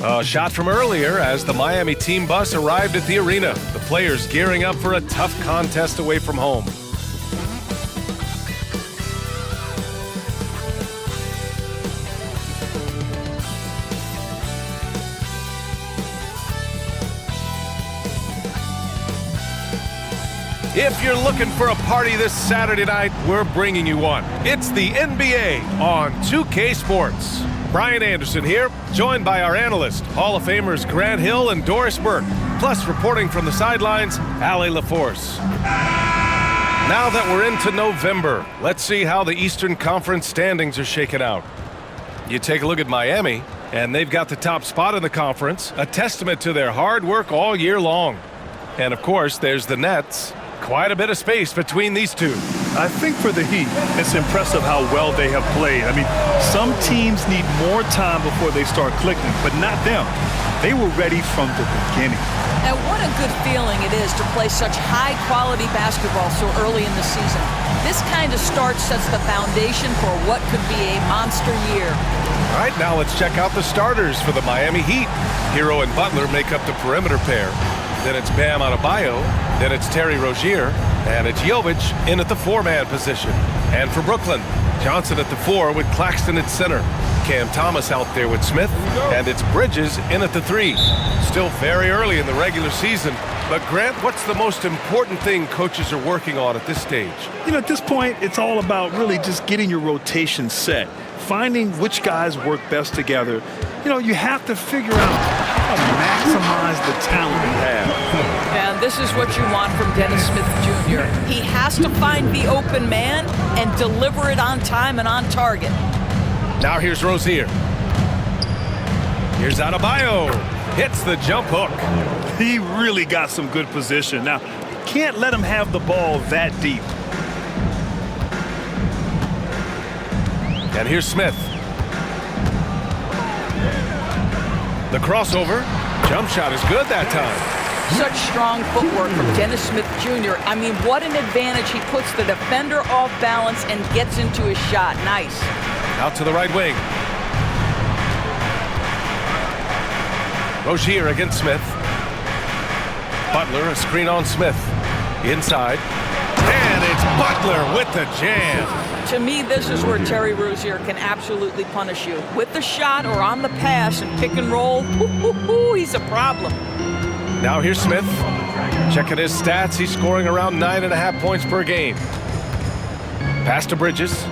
A shot from earlier as the Miami team bus arrived at the arena. The players gearing up for a tough contest away from home. If you're looking for a party this Saturday night, we're bringing you one. It's the NBA on 2K Sports. Brian Anderson here, joined by our analyst, Hall of Famers Grant Hill and Doris Burke. Plus, reporting from the sidelines, Allie LaForce. Now that we're into November, let's see how the Eastern Conference standings are shaken out. You take a look at Miami, and they've got the top spot in the conference, a testament to their hard work all year long. And of course, there's the Nets. Quite a bit of space between these two. I think for the Heat, it's impressive how well they have played. I mean, some teams need more time before they start clicking, but not them. They were ready from the beginning. And what a good feeling it is to play such high-quality basketball so early in the season. This kind of start sets the foundation for what could be a monster year. All right, now let's check out the starters for the Miami Heat. Hero and Butler make up the perimeter pair. Then it's Bam Adebayo, then it's Terry Rozier, and it's Jovic in at the four-man position. And for Brooklyn, Johnson at the four with Claxton at center. Cam Thomas out there with Smith, and it's Bridges in at the three. Still very early in the regular season, but Grant, what's the most important thing coaches are working on at this stage? You know, at this point, it's all about really just getting your rotation set, finding which guys work best together. You know, you have to figure out how to maximize the talent you have. And this is what you want from Dennis Smith Jr. He has to find the open man and deliver it on time and on target. Now here's Rozier. Here's Adebayo. Hits the jump hook. He really got some good position. Now, can't let him have the ball that deep. And here's Smith. The crossover. Jump shot is good that time. Such strong footwork from Dennis Smith Jr. I mean, what an advantage. He puts the defender off balance and gets into his shot. Nice. Out to the right wing. Rozier against Smith. Butler, a screen on Smith. Inside. And it's Butler with the jam. To me, this is where Terry Rozier can absolutely punish you. With the shot or on the pass and pick and roll, he's a problem. Now here's Smith. Checking his stats, he's scoring around 9.5 points per game. Pass to Bridges.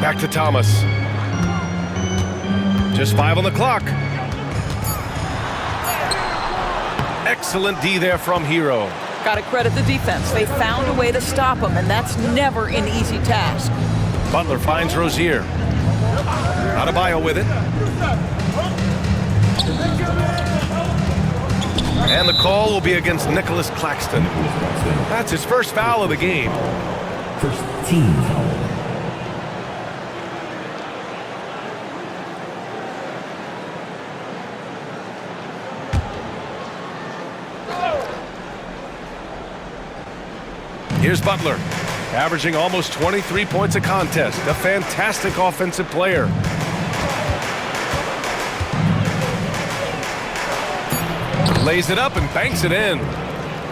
Back to Thomas. Just 5 on the clock. Excellent D there from Hero. Got to credit the defense. They found a way to stop him, and that's never an easy task. Butler finds Rozier. Adebayo with it. And the call will be against Nicholas Claxton. That's his first foul of the game. First team foul. Here's Butler, averaging almost 23 points a contest. A fantastic offensive player. Lays it up and banks it in.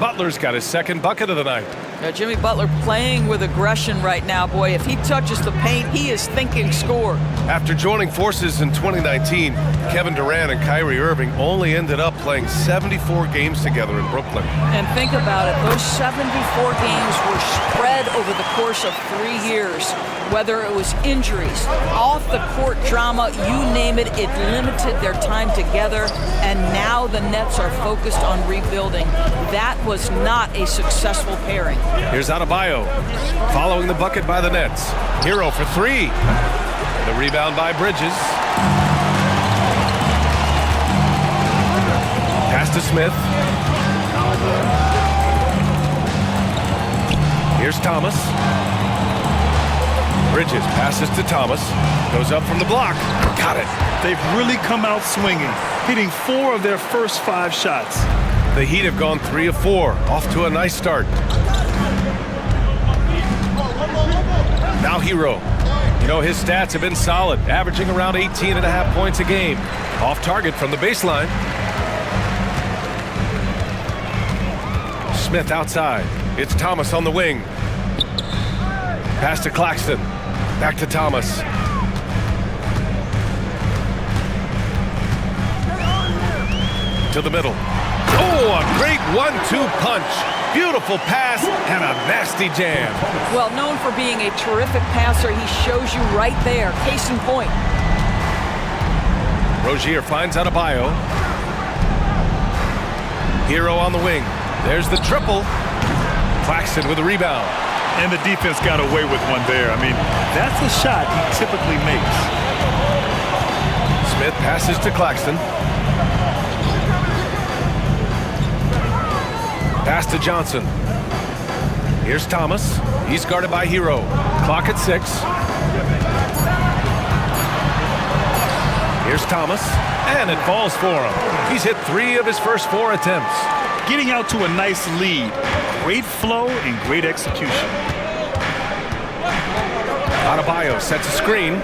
Butler's got his second bucket of the night. Jimmy Butler playing with aggression right now, boy. If he touches the paint, he is thinking score. After joining forces in 2019, Kevin Durant and Kyrie Irving only ended up playing 74 games together in Brooklyn. And think about it, those 74 games were spread over the course of 3 years. Whether it was injuries, off-the-court drama, you name it, it limited their time together. And now the Nets are focused on rebuilding. That was not a successful pairing. Here's Adebayo, following the bucket by the Nets. Hero for 3. The rebound by Bridges. Pass to Smith. Here's Thomas. Bridges passes to Thomas. Goes up from the block. Got it. They've really come out swinging, hitting 4 of their first 5 shots. The Heat have gone 3 of 4. Off to a nice start. Now Hero. You know, his stats have been solid, averaging around 18.5 points a game. Off target from the baseline. Smith outside. It's Thomas on the wing. Pass to Claxton. Back to Thomas. To the middle. Oh, a great 1-2 punch. Beautiful pass and a nasty jam. Well, known for being a terrific passer, he shows you right there. Case in point. Rozier finds Adebayo. Hero on the wing. There's the triple. Claxton with a rebound. And the defense got away with one there. I mean, that's a shot he typically makes. Smith passes to Claxton. Pass to Johnson. Here's Thomas. He's guarded by Hero. Clock at 6. Here's Thomas. And it falls for him. He's hit 3 of his first 4 attempts. Getting out to a nice lead. Great flow and great execution. Adebayo sets a screen.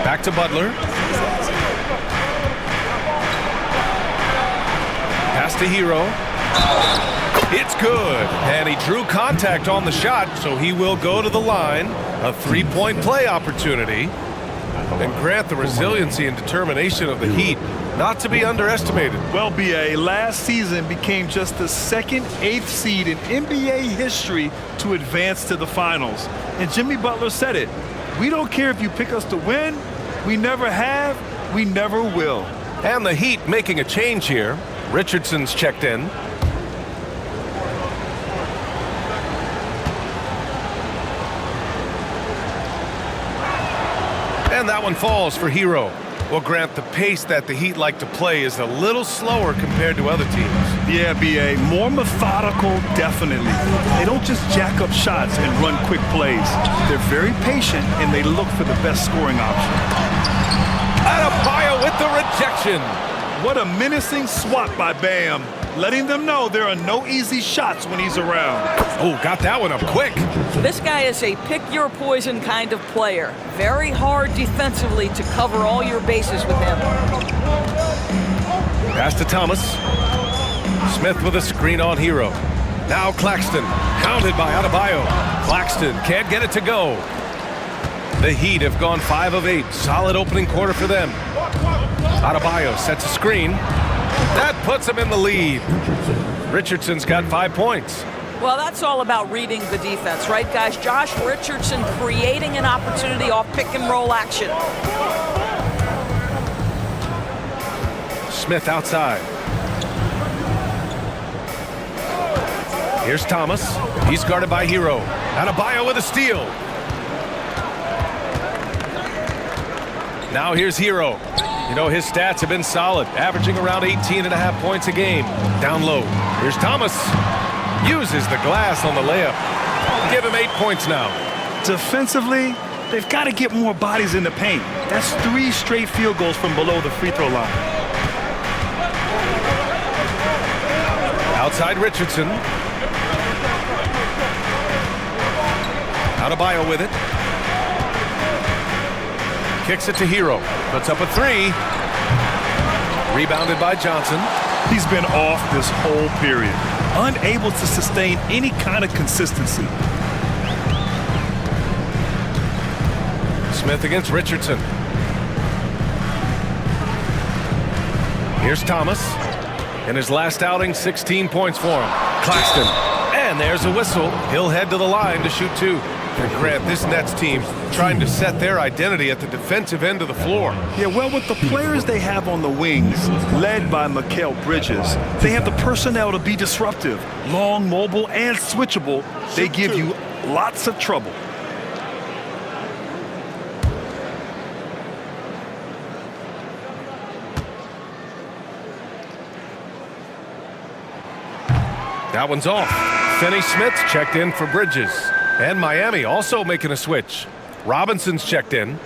Back to Butler. Pass to Hero. It's good. And he drew contact on the shot, so he will go to the line. A 3-point play opportunity. And Grant, the resiliency and determination of the Heat, not to be underestimated. Well, B.A., last season became just the second 8th seed in NBA history to advance to the finals. And Jimmy Butler said it. We don't care if you pick us to win. We never have. We never will. And the Heat making a change here. Richardson's checked in. And that one falls for Hero. Well, Grant, the pace that the Heat like to play is a little slower compared to other teams. Yeah, B.A., more methodical, definitely. They don't just jack up shots and run quick plays. They're very patient, and they look for the best scoring option. Adebayo with the rejection. What a menacing swat by Bam, letting them know there are no easy shots when he's around. Oh, got that one up quick. This guy is a pick-your-poison kind of player. Very hard defensively to cover all your bases with him. Pass to Thomas. Smith with a screen on Hero. Now Claxton, counted by Adebayo. Claxton can't get it to go. The Heat have gone 5 of 8. Solid opening quarter for them. Adebayo sets a screen. That puts him in the lead. Richardson's got 5 points. Well, that's all about reading the defense, right, guys? Josh Richardson creating an opportunity off pick-and-roll action. Smith outside. Here's Thomas. He's guarded by Hero. Adebayo with a steal. Now here's Hero. You know, his stats have been solid, averaging around 18.5 points a game. Down low. Here's Thomas. Uses the glass on the layup. Give him 8 points now. Defensively, they've got to get more bodies in the paint. That's 3 straight field goals from below the free throw line. Outside Richardson. Adebayo with it. Kicks it to Hero. Puts up a 3. Rebounded by Johnson. He's been off this whole period. Unable to sustain any kind of consistency. Smith against Richardson. Here's Thomas. In his last outing, 16 points for him. Claxton. And there's a whistle. He'll head to the line to shoot 2. And Grant, this Nets team trying to set their identity at the defensive end of the floor. Yeah, well, with the players they have on the wings, led by Mikal Bridges, they have the personnel to be disruptive. Long, mobile, and switchable. They give you lots of trouble. That one's off. Finney-Smith checked in for Bridges. And Miami also making a switch. Robinson's checked in.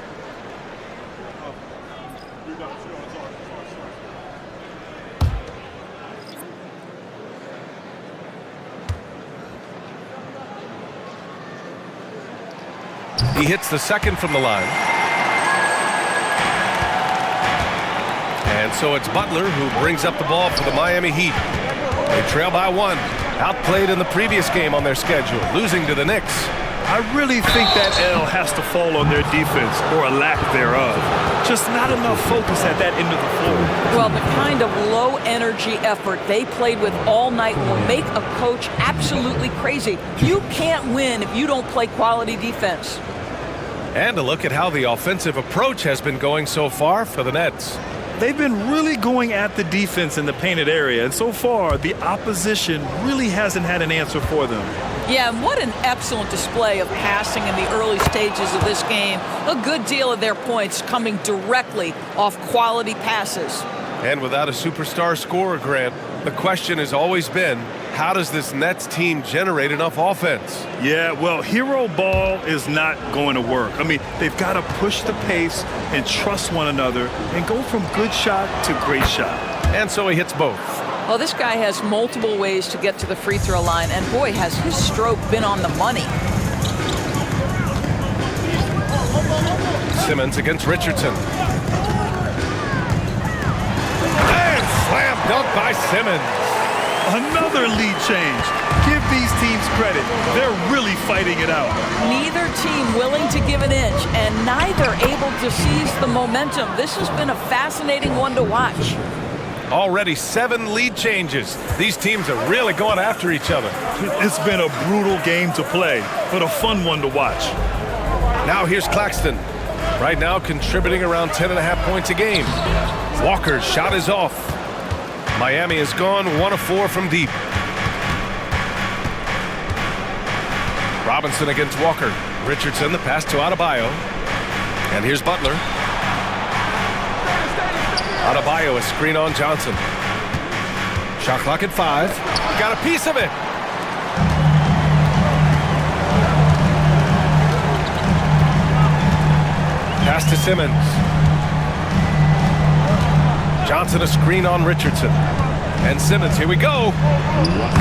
He hits the second from the line. And so it's Butler who brings up the ball for the Miami Heat. They trail by 1. Outplayed in the previous game on their schedule, losing to the Knicks. I really think that L has to fall on their defense, or a lack thereof. Just not enough focus at that end of the floor. Well, the kind of low-energy effort they played with all night will make a coach absolutely crazy. You can't win if you don't play quality defense. And a look at how the offensive approach has been going so far for the Nets. They've been really going at the defense in the painted area, and so far, the opposition really hasn't had an answer for them. Yeah, and what an excellent display of passing in the early stages of this game. A good deal of their points coming directly off quality passes. And without a superstar scorer, Grant, the question has always been, how does this Nets team generate enough offense? Yeah, well, hero ball is not going to work. I mean, they've got to push the pace and trust one another and go from good shot to great shot. And so he hits both. Well, this guy has multiple ways to get to the free throw line, and boy, has his stroke been on the money. Simmons against Richardson. And slam dunk by Simmons. Another lead change. Give these teams credit. They're really fighting it out. Neither team willing to give an inch, and neither able to seize the momentum. This has been a fascinating one to watch. Already 7 lead changes. These teams are really going after each other. It's been a brutal game to play, but a fun one to watch. Now here's Claxton. Right now contributing around 10.5 points a game. Walker's shot is off. Miami has gone 1 of 4 from deep. Robinson against Walker. Richardson, the pass to Adebayo. And here's Butler. Adebayo, a screen on Johnson. Shot clock at 5. Got a piece of it. Pass to Simmons. Johnson, a screen on Richardson. And Simmons, here we go.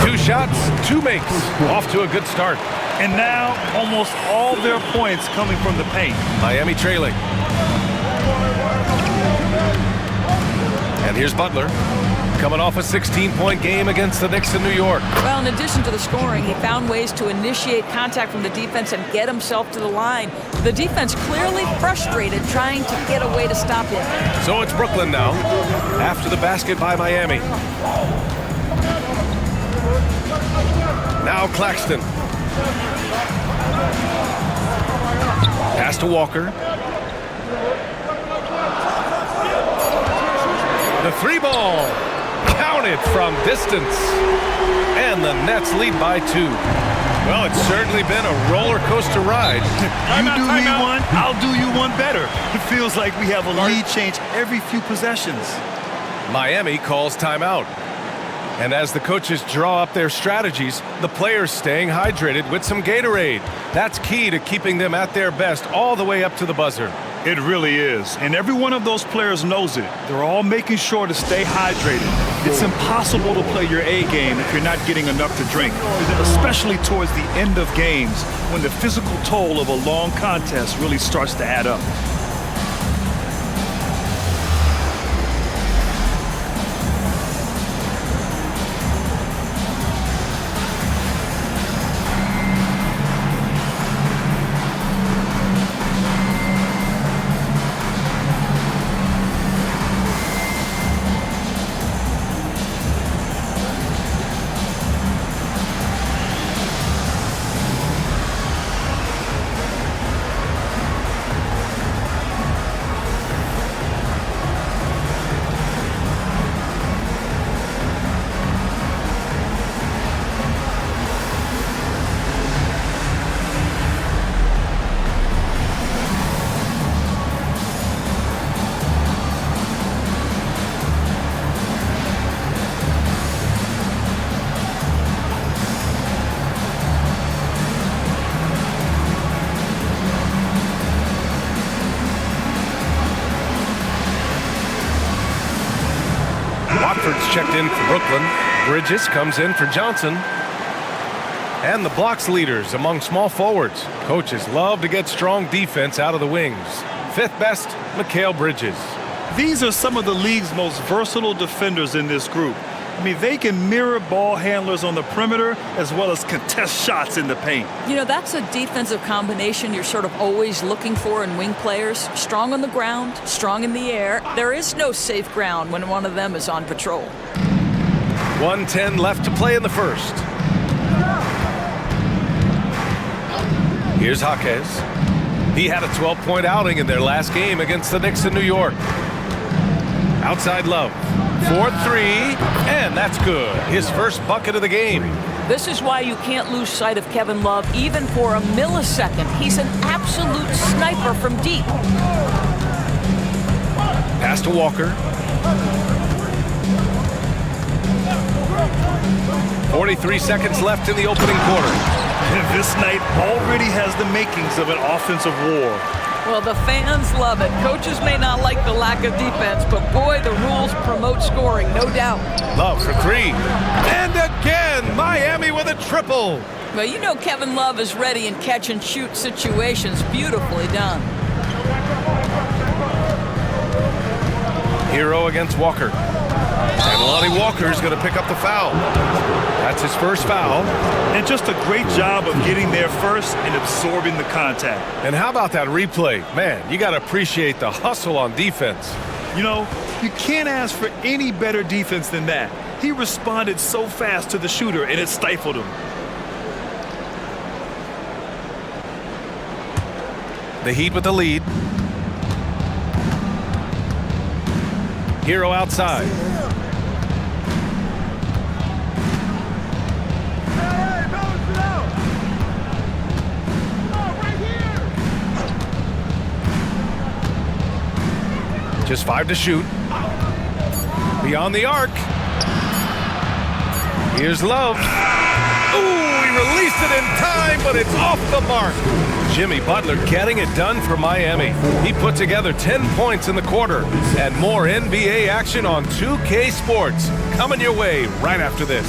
2 shots, 2 makes. Off to a good start. And now almost all their points coming from the paint. Miami trailing. And here's Butler, coming off a 16-point game against the Knicks in New York. Well, in addition to the scoring, he found ways to initiate contact from the defense and get himself to the line. The defense clearly frustrated, trying to get a way to stop him. So it's Brooklyn now, after the basket by Miami. Now Claxton. Pass to Walker. The 3-ball, counted from distance. And the Nets lead by 2. Well, it's certainly been a roller coaster ride. You do me one, I'll do you one better. It feels like we have a lead change every few possessions. Miami calls timeout. And as the coaches draw up their strategies, the players staying hydrated with some Gatorade. That's key to keeping them at their best all the way up to the buzzer. It really is. And every one of those players knows it. They're all making sure to stay hydrated. It's impossible to play your A game if you're not getting enough to drink, especially towards the end of games when the physical toll of a long contest really starts to add up. Checked in for Brooklyn. Bridges comes in for Johnson. and the blocks leaders among small forwards. Coaches love to get strong defense out of the wings. Fifth best, Mikal Bridges. These are some of the league's most versatile defenders in this group. I mean, they can mirror ball handlers on the perimeter as well as contest shots in the paint. You know, that's a defensive combination you're sort of always looking for in wing players. Strong on the ground, strong in the air. There is no safe ground when one of them is on patrol. 1:10 left to play in the first. Here's Jaquez. He had a 12-point outing in their last game against the Knicks in New York. Outside Love. 4-3, and that's good. His first bucket of the game. This is why you can't lose sight of Kevin Love even for a millisecond. He's an absolute sniper from deep. Pass to Walker. 43 seconds left in the opening quarter. And this night already has the makings of an offensive war. Well, the fans love it. Coaches may not like the lack of defense, but boy, the rules promote scoring, no doubt. Love for three. And again, Miami with a triple. Well, you know Kevin Love is ready in catch-and-shoot situations. Beautifully done. Hero against Walker. And Lonnie Walker's going to pick up the foul. That's his first foul. And just a great job of getting there first and absorbing the contact. And how about that replay? Man, you got to appreciate the hustle on defense. You know, you can't ask for any better defense than that. He responded so fast to the shooter, and it stifled him. The Heat with the lead. Hero outside. Just 5 to shoot. Beyond the arc. Here's Love. Ooh, he released it in time, but it's off the mark. Jimmy Butler getting it done for Miami. He put together 10 points in the quarter. And more NBA action on 2K Sports coming your way right after this.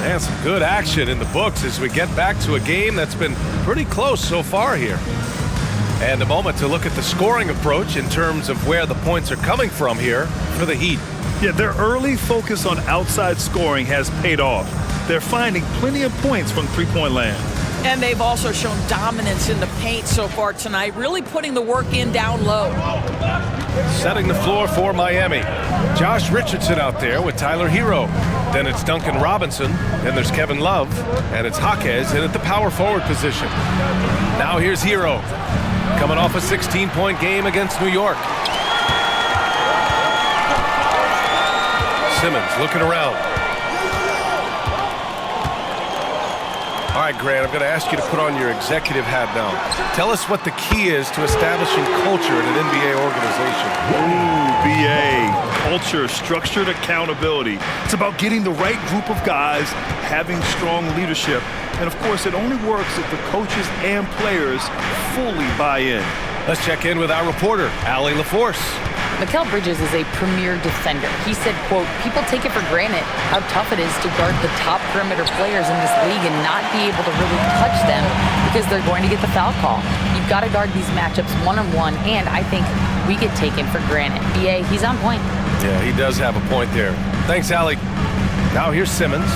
And some good action in the books as we get back to a game that's been pretty close so far here. And a moment to look at the scoring approach in terms of where the points are coming from here for the Heat. Yeah, their early focus on outside scoring has paid off. They're finding plenty of points from three-point land. And they've also shown dominance in the paint so far tonight, really putting the work in down low. Setting the floor for Miami. Josh Richardson out there with Tyler Hero. Then it's Duncan Robinson. Then there's Kevin Love. And it's Jaquez in at the power forward position. Now here's Hero. Coming off a 16-point game against New York. Simmons looking around. All right, Grant, I'm going to ask you to put on your executive hat now. Tell us what the key is to establishing culture in an NBA organization. Ooh, BA. Culture, structured accountability. It's about getting the right group of guys, having strong leadership. And, of course, it only works if the coaches and players fully buy in. Let's check in with our reporter, Allie LaForce. Mikal Bridges is a premier defender. He said, quote, people take it for granted how tough it is to guard the top perimeter players in this league and not be able to really touch them because they're going to get the foul call. You've got to guard these matchups one-on-one, and I think we get taken for granted. BA, he's on point. Yeah, he does have a point there. Thanks, Allie. Now here's Simmons.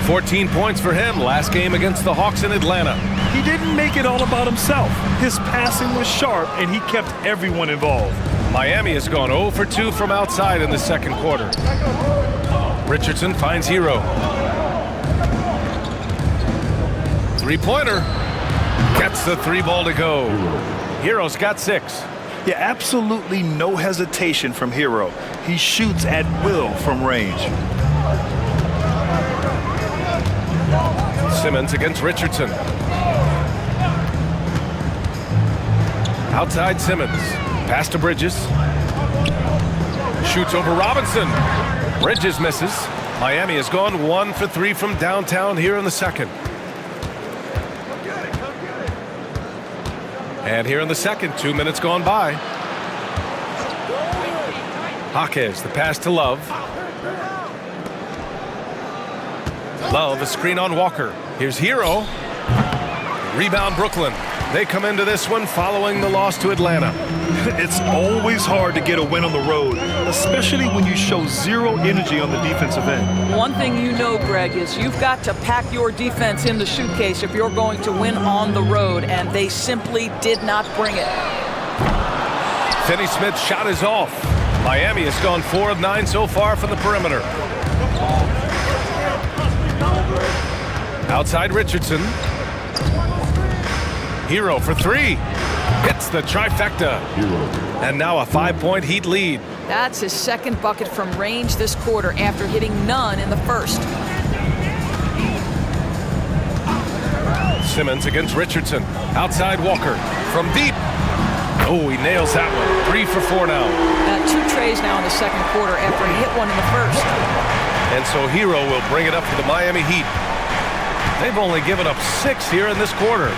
14 points for him last game against the Hawks in Atlanta. He didn't make it all about himself. His passing was sharp, and he kept everyone involved. Miami has gone 0 for 2 from outside in the second quarter. Richardson finds Hero. Three-pointer. Gets the three ball to go. Hero's got 6. Yeah, absolutely no hesitation from Hero. He shoots at will from range. Simmons against Richardson. Outside Simmons. Pass to Bridges. Shoots over Robinson. Bridges misses. Miami has gone 1 for 3 from downtown here in the second. And here in the second, 2 minutes gone by. Jaquez, the pass to Love. Love, a screen on Walker. Here's Hero. Rebound Brooklyn. They come into this one following the loss to Atlanta. It's always hard to get a win on the road, especially when you show zero energy on the defensive end. One thing you know, Greg, is you've got to pack your defense in the suitcase if you're going to win on the road, and they simply did not bring it. Finney-Smith's shot is off. Miami has gone 4 of 9 so far from the perimeter. Outside Richardson. Hero for 3. Hits the trifecta. And now a 5-point Heat lead. That's his second bucket from range this quarter after hitting none in the first. Simmons against Richardson. Outside Walker. From deep. Oh, he nails that one. 3 for 4 now. 2 trays now in the second quarter after he hit one in the first. And so Hero will bring it up for the Miami Heat. They've only given up 6 here in this quarter.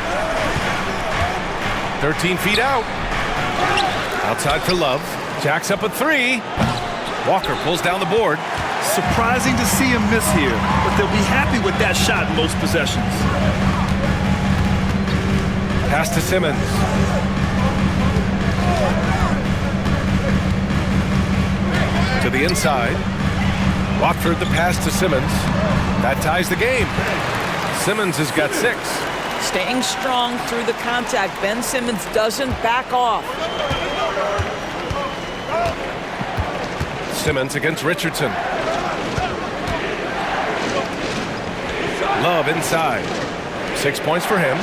13 feet out. Outside for Love. Jacks up a 3. Walker pulls down the board. Surprising to see him miss here, but they'll be happy with that shot in most possessions. Pass to Simmons. To the inside. Watford the pass to Simmons. That ties the game. Simmons has got 6. Staying strong through the contact. Ben Simmons doesn't back off. Simmons against Richardson. Love inside. 6 points for him.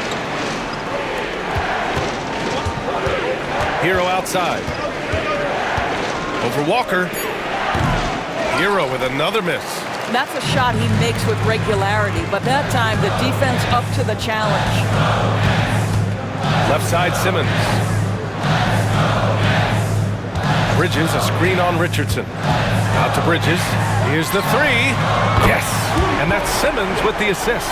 Hero outside. Over Walker. Hero with another miss. That's a shot he makes with regularity, but that time the defense up to the challenge. Left side Simmons. Bridges, a screen on Richardson. Out to Bridges. Here's the 3. Yes! And that's Simmons with the assist.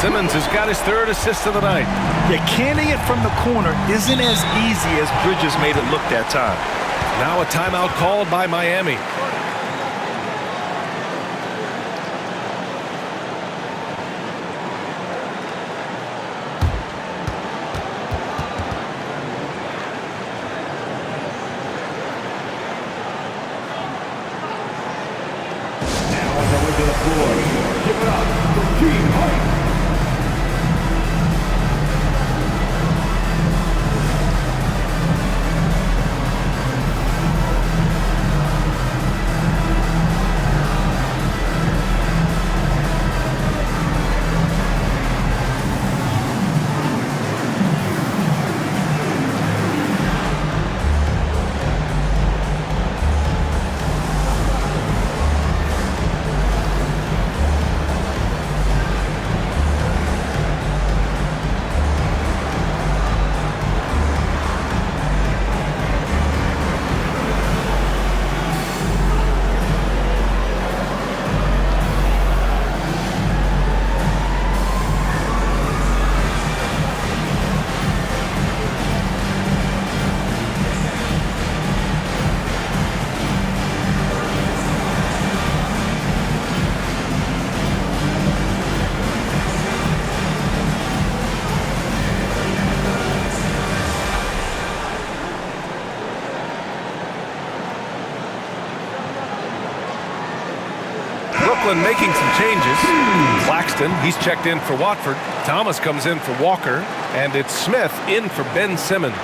Simmons has got his 3rd assist of the night. Yeah, canning it from the corner isn't as easy as Bridges made it look that time. Now a timeout called by Miami. Brooklyn making some changes. Claxton, he's checked in for Watford. Thomas comes in for Walker. And it's Smith in for Ben Simmons.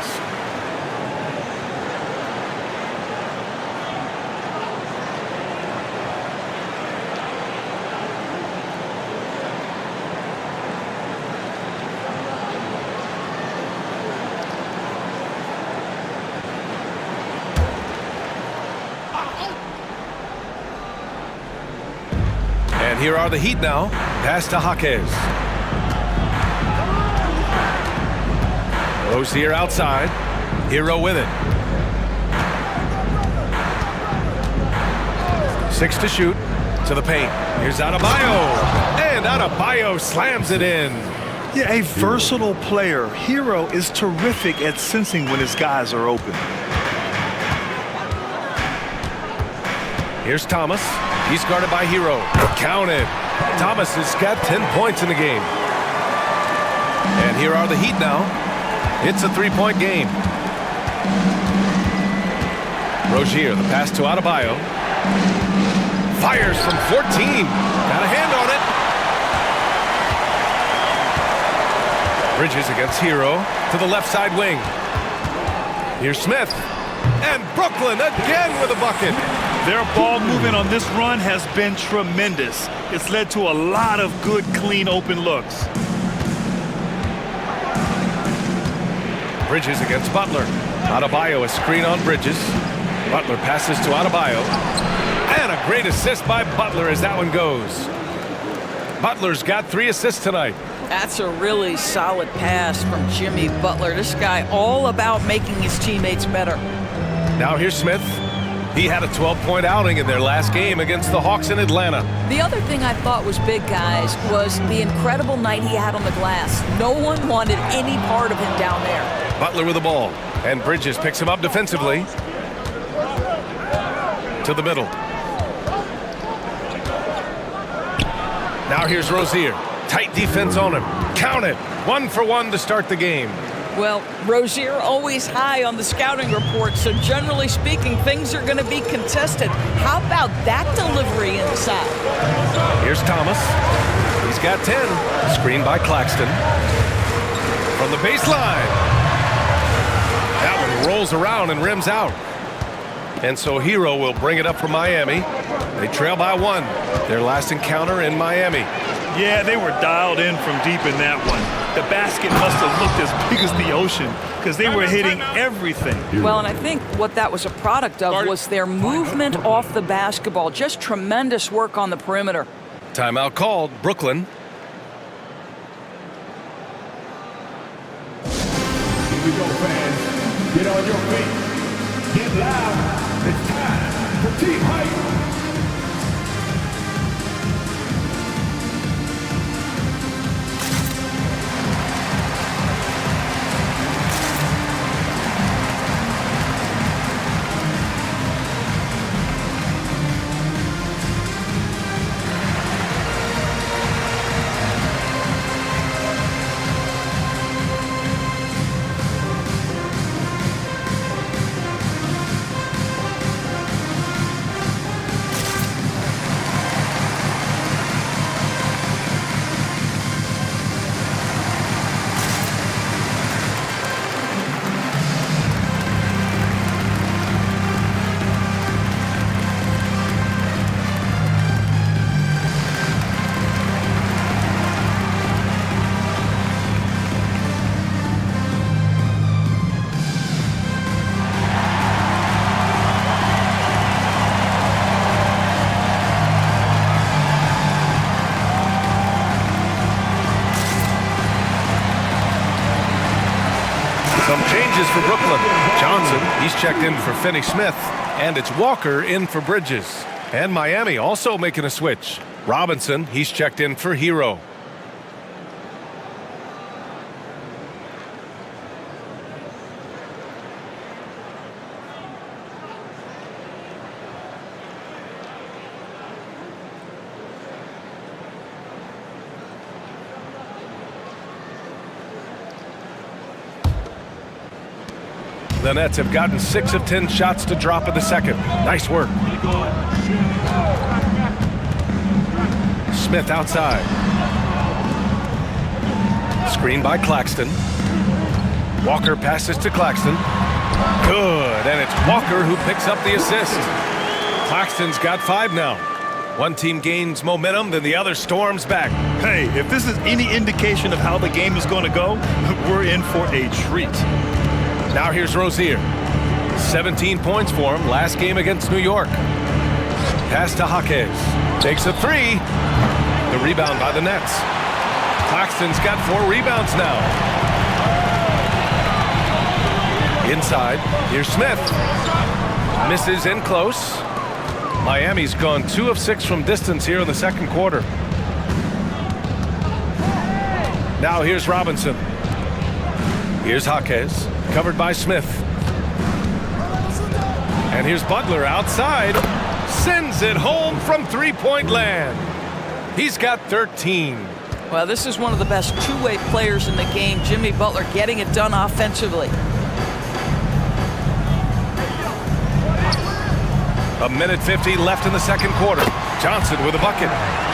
here are the Heat now. Pass to Jaquez. Rozier outside. Hero with it. 6 to shoot. To the paint. Here's Adebayo. And Adebayo slams it in. Yeah, a versatile player. Hero is terrific at sensing when his guys are open. Here's Thomas. He's guarded by Hero. Counted. Thomas has got 10 points in the game. And here are the Heat now. It's a 3-point game. Rozier, the pass to Adebayo. Fires from 14. Got a hand on it. Bridges against Hero to the left side wing. Here's Smith. And Brooklyn again with a bucket. Their ball movement on this run has been tremendous. It's led to a lot of good, clean, open looks. Bridges against Butler. Adebayo, a screen on Bridges. Butler passes to Adebayo. And a great assist by Butler as that one goes. Butler's got 3 assists tonight. That's a really solid pass from Jimmy Butler. This guy all about making his teammates better. Now here's Smith. He had a 12-point outing in their last game against the Hawks in Atlanta. The other thing I thought was big, guys, was the incredible night he had on the glass. No one wanted any part of him down there. Butler with the ball. And Bridges picks him up defensively. To the middle. Now here's Rozier. Tight defense on him. Count it. 1 for 1 to start the game. Well, Rozier always high on the scouting report, so generally speaking, things are going to be contested. How about that delivery inside? Here's Thomas. He's got 10. Screened by Claxton. From the baseline. That one rolls around and rims out. And so Hero will bring it up for Miami. They trail by 1. Their last encounter in Miami. Yeah, they were dialed in from deep in that one. The basket must have looked as big as the ocean because they were hitting everything. Well, and I think what that was a product of was their movement off the basketball. Just tremendous work on the perimeter. Timeout called. Brooklyn. Here we go, fans. Get on your feet. Get loud. It's time for team hype. Some changes for Brooklyn. Johnson, he's checked in for Finney Smith. And it's Walker in for Bridges. And Miami also making a switch. Robinson, he's checked in for Hero. The Nets have gotten 6 of 10 shots to drop in the second. Nice work. Smith outside. Screen by Claxton. Walker passes to Claxton. Good, and it's Walker who picks up the assist. Claxton's got 5 now. One team gains momentum, then the other storms back. Hey, if this is any indication of how the game is going to go, we're in for a treat. Now here's Rozier. 17 points for him last game against New York. Pass to Jaques. Takes a three. The rebound by the Nets. Claxton's got 4 rebounds now. Inside, here's Smith. Misses in close. Miami's gone 2 of 6 from distance here in the second quarter. Now here's Robinson. Here's Jaques, covered by Smith. And here's Butler outside. Sends it home from three-point land. He's got 13. Well, this is one of the best two-way players in the game. Jimmy Butler getting it done offensively. A minute 50 left in the second quarter. Johnson with a bucket.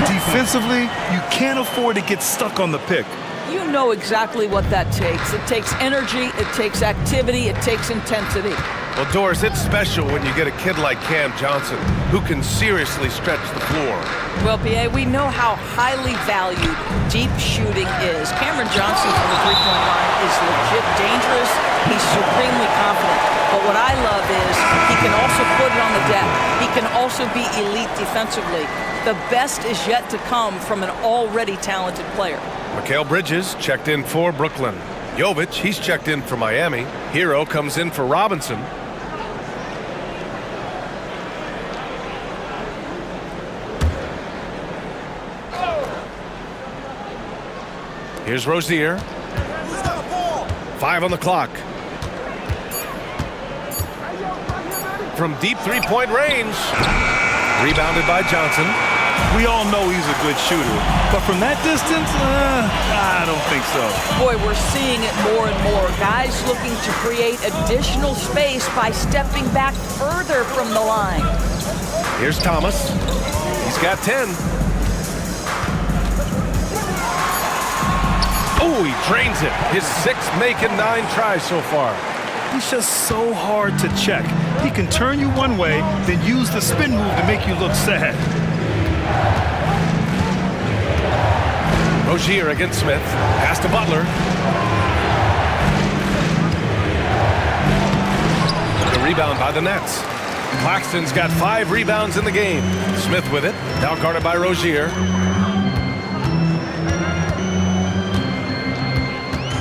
Defensively, you can't afford to get stuck on the pick. You know exactly what that takes. It takes energy, it takes activity, it takes intensity. Well, Doris, it's special when you get a kid like Cam Johnson who can seriously stretch the floor. Well, P.A., we know how highly valued deep shooting is. Cameron Johnson from the three-point line is legit dangerous. He's supremely confident. But what I love is he can also put it on the deck. He can also be elite defensively. The best is yet to come from an already talented player. Mikal Bridges checked in for Brooklyn. Jovic, he's checked in for Miami. Hero comes in for Robinson. Here's Rozier. 5 on the clock. From deep three-point range. Rebounded by Johnson. We all know he's a good shooter, but from that distance, I don't think so. Boy, we're seeing it more and more. Guys looking to create additional space by stepping back further from the line. Here's Thomas. He's got 10. Oh, he drains it. His 6th making 9 tries so far. He's just so hard to check. He can turn you one way, then use the spin move to make you look sad. Rozier against Smith. Pass to Butler. The rebound by the Nets. Claxton's got 5 rebounds in the game. Smith with it. Now guarded by Rozier.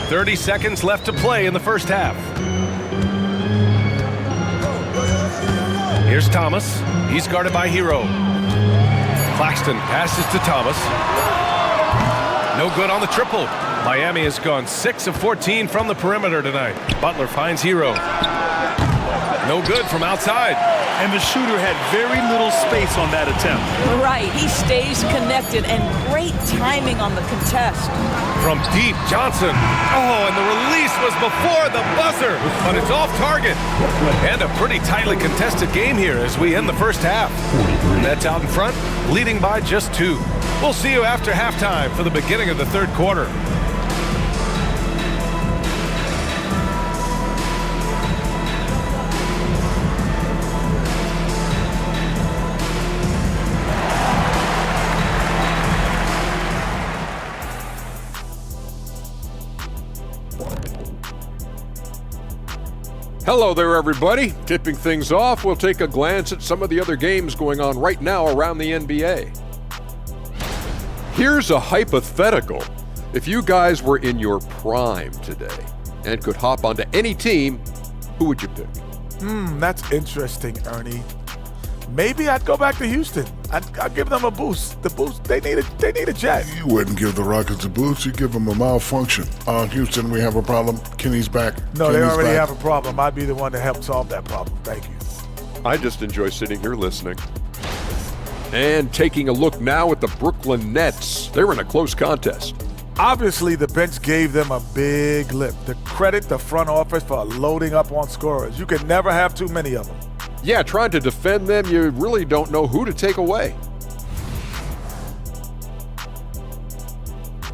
30 seconds left to play in the first half. Here's Thomas. He's guarded by Hero. Claxton passes to Thomas. No good on the triple. Miami has gone 6 of 14 from the perimeter tonight. Butler finds Hero. No good from outside. And the shooter had very little space on that attempt. Right, he stays connected, and great timing on the contest. From deep, Johnson. Oh, and the release was before the buzzer, but it's off target. And a pretty tightly contested game here as we end the first half. Nets out in front, leading by just 2. We'll see you after halftime for the beginning of the third quarter. Hello there, everybody. Tipping things off, we'll take a glance at some of the other games going on right now around the NBA. Here's a hypothetical. If you guys were in your prime today and could hop onto any team, who would you pick? That's interesting, Ernie. Maybe I'd go back to Houston. I'd give them a boost. The boost, they need a jet. You wouldn't give the Rockets a boost. You give them a malfunction. Houston, we have a problem. Kenny's back. No, they Kenny's already back. have a problem. I'd be the one to help solve that problem. Thank you. I just enjoy sitting here listening. And taking a look now at the Brooklyn Nets. They're in a close contest. Obviously, the bench gave them a big lift. To credit the front office for loading up on scorers. You can never have too many of them. Yeah, trying to defend them, you really don't know who to take away.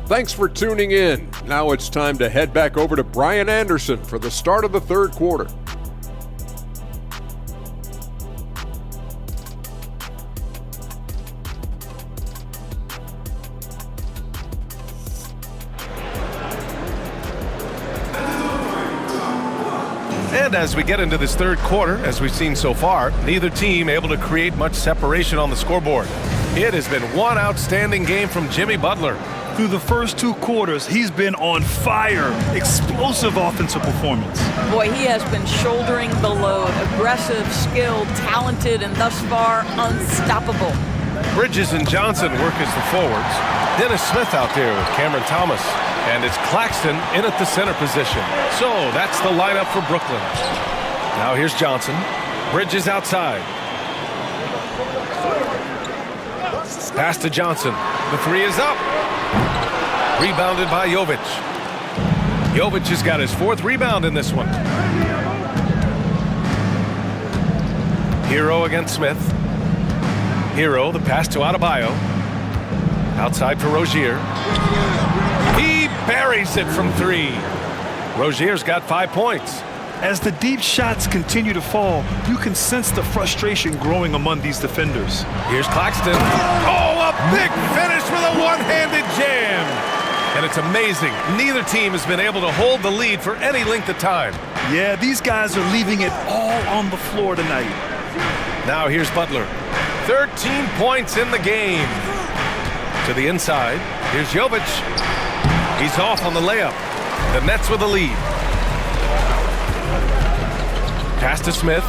Thanks for tuning in. Now it's time to head back over to Brian Anderson for the start of the third quarter. And And as we get into this third quarter, as we've seen so far, neither team able to create much separation on the scoreboard. It has been one outstanding game from Jimmy Butler. Through the first 2 quarters, he's been on fire. Explosive offensive performance. Boy, he has been shouldering the load. Aggressive, skilled, talented, and thus far, unstoppable. Bridges and Johnson work as the forwards. Dennis Smith out there with Cameron Thomas. And it's Claxton in at the center position. So that's the lineup for Brooklyn. Now here's Johnson. Bridges outside. Pass to Johnson. The 3 is up. Rebounded by Jovic. Jovic has got his 4th rebound in this one. Hero against Smith. Hero, the pass to Adebayo. Outside for Rozier. He buries it from 3. Rozier's got 5 points. As the deep shots continue to fall, you can sense the frustration growing among these defenders. Here's Claxton. Oh, a big finish with a one-handed jam. And it's amazing. Neither team has been able to hold the lead for any length of time. Yeah, these guys are leaving it all on the floor tonight. Now here's Butler. 13 points in the game. To the inside. Here's Jovic. He's off on the layup. The Nets with the lead. Pass to Smith.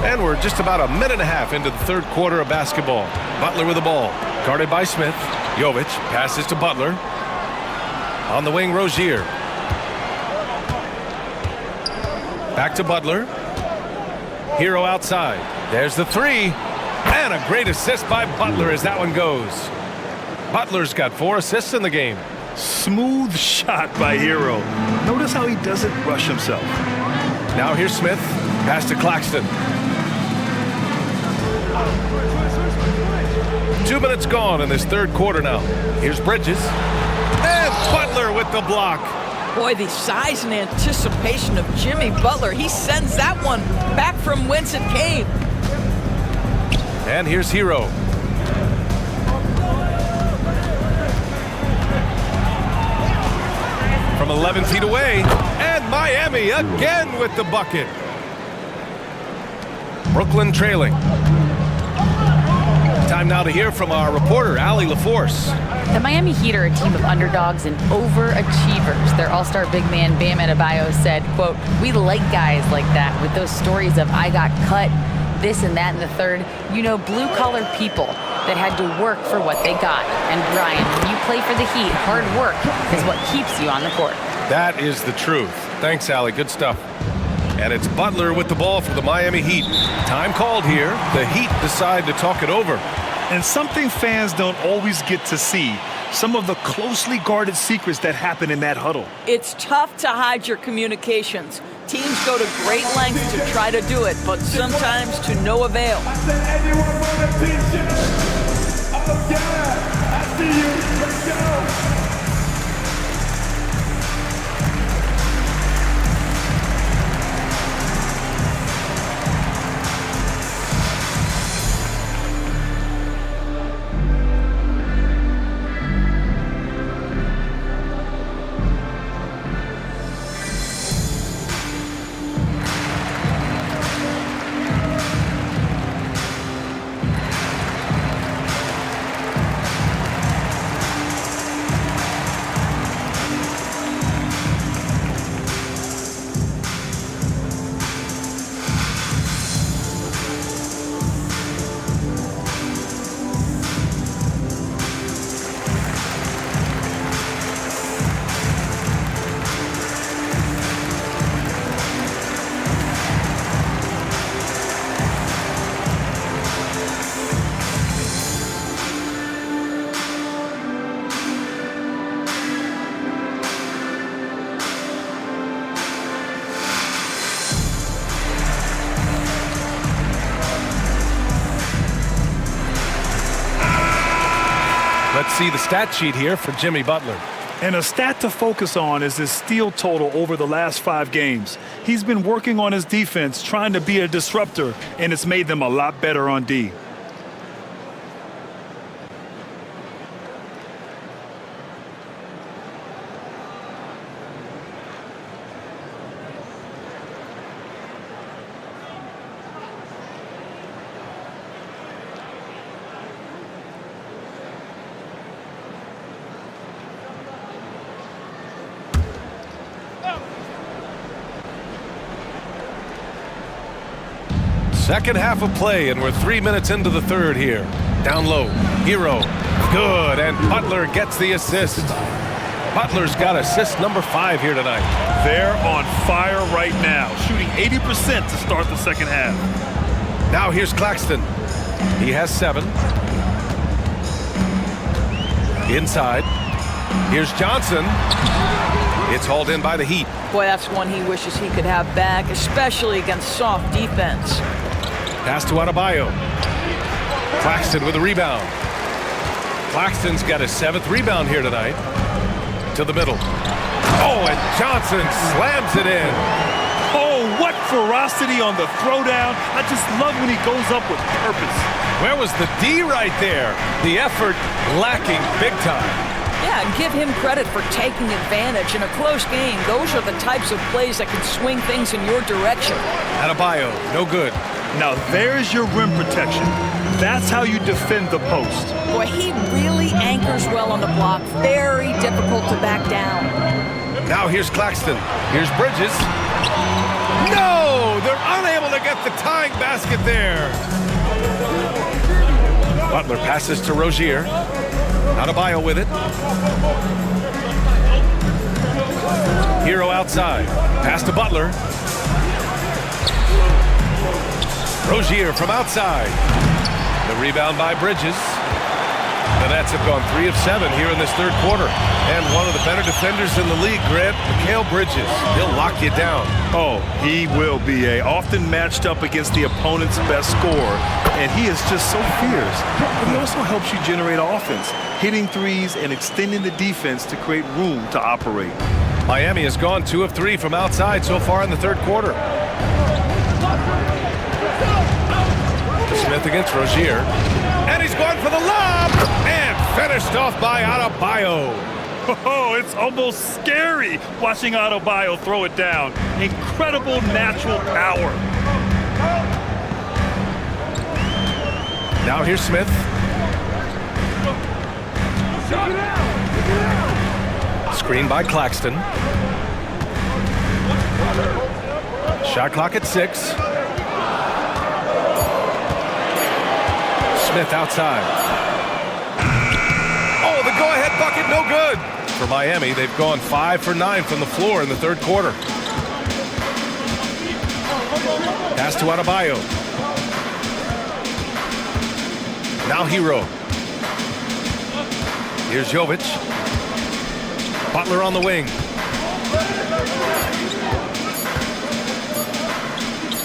And we're just about a minute and a half into the third quarter of basketball. Butler with the ball. Guarded by Smith. Jovic passes to Butler. On the wing, Rozier. Back to Butler. Hero outside. There's the 3. And a great assist by Butler as that one goes. Butler's got 4 assists in the game. Smooth shot by Hero. Notice how he doesn't rush himself. Now here's Smith. Pass to Claxton. 2 minutes gone in this third quarter now. Here's Bridges. And Butler with the block. Boy, the size and anticipation of Jimmy Butler. He sends that one back from whence it came. And here's Hero. From 11 feet away. And Miami again with the bucket. Brooklyn trailing. Time now to hear from our reporter, Allie LaForce. The Miami Heat are a team of underdogs and overachievers. Their all-star big man, Bam Adebayo, said, quote, "We like guys like that with those stories of I got cut, this and that and the third. You know, blue-collar people that had to work for what they got. And Brian, when you play for the Heat, hard work is what keeps you on the court." That is the truth. Thanks, Allie. Good stuff. And it's Butler with the ball for the Miami Heat. Time called here. The Heat decide to talk it over. And something fans don't always get to see, some of the closely guarded secrets that happen in that huddle. It's tough to hide your communications. Teams go to great lengths to try to do it, but sometimes to no avail. I said anyone want a t-shirt? Oh yeah, I see you. Let's go. Let's see the stat sheet here for Jimmy Butler. And a stat to focus on is his steal total over the last 5 games. He's been working on his defense, trying to be a disruptor, and it's made them a lot better on D. Second half of play, and we're 3 minutes into the third here. Down low, Hero, good, and Butler gets the assist. Butler's got assist number 5 here tonight. They're on fire right now, shooting 80% to start the second half. Now here's Claxton. He has 7. Inside. Here's Johnson. It's hauled in by the Heat. Boy, that's one he wishes he could have back, especially against soft defense. Pass to Adebayo. Claxton with a rebound. Claxton's got his 7th rebound here tonight. To the middle. Oh, and Johnson slams it in. Oh, what ferocity on the throwdown. I just love when he goes up with purpose. Where was the D right there? The effort lacking big time. Yeah, and give him credit for taking advantage. In a close game, those are the types of plays that can swing things in your direction. Adebayo, no good. Now there's your rim protection. That's how you defend the post. Boy, he really anchors well on the block. Very difficult to back down. Now here's Claxton. Here's Bridges. No! They're unable to get the tying basket there. Butler passes to Rozier. Adebayo with it. Hero outside. Pass to Butler. Rozier from outside. The rebound by Bridges. The Nets have gone 3 of 7 here in this third quarter. And one of the better defenders in the league, Grant, Mikal Bridges. He'll lock you down. Oh, he will be often matched up against the opponent's best scorer. And he is just so fierce. But he also helps you generate offense, hitting threes and extending the defense to create room to operate. Miami has gone 2 of 3 from outside so far in the third quarter. Smith against Rozier. And he's going for the lob! And finished off by Adebayo. Oh, it's almost scary watching Adebayo throw it down. Incredible natural power. Now here's Smith. Screen by Claxton. Shot clock at 6. Smith outside. Oh, the go-ahead bucket, no good. For Miami, they've gone 5 for 9 from the floor in the third quarter. Pass to Adebayo. Now Hero. Here's Jovic. Butler on the wing.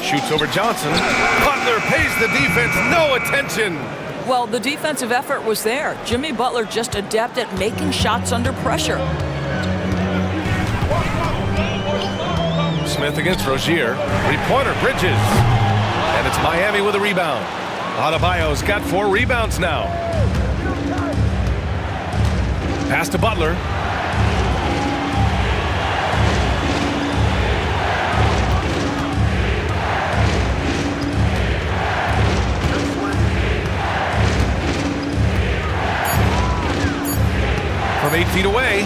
Shoots over Johnson. Butler pays the defense no attention. Well, the defensive effort was there. Jimmy Butler just adept at making shots under pressure. Smith against Rozier. 3-pointer, Bridges. And it's Miami with a rebound. Adebayo's got 4 rebounds now. Pass to Butler. From 8 feet away.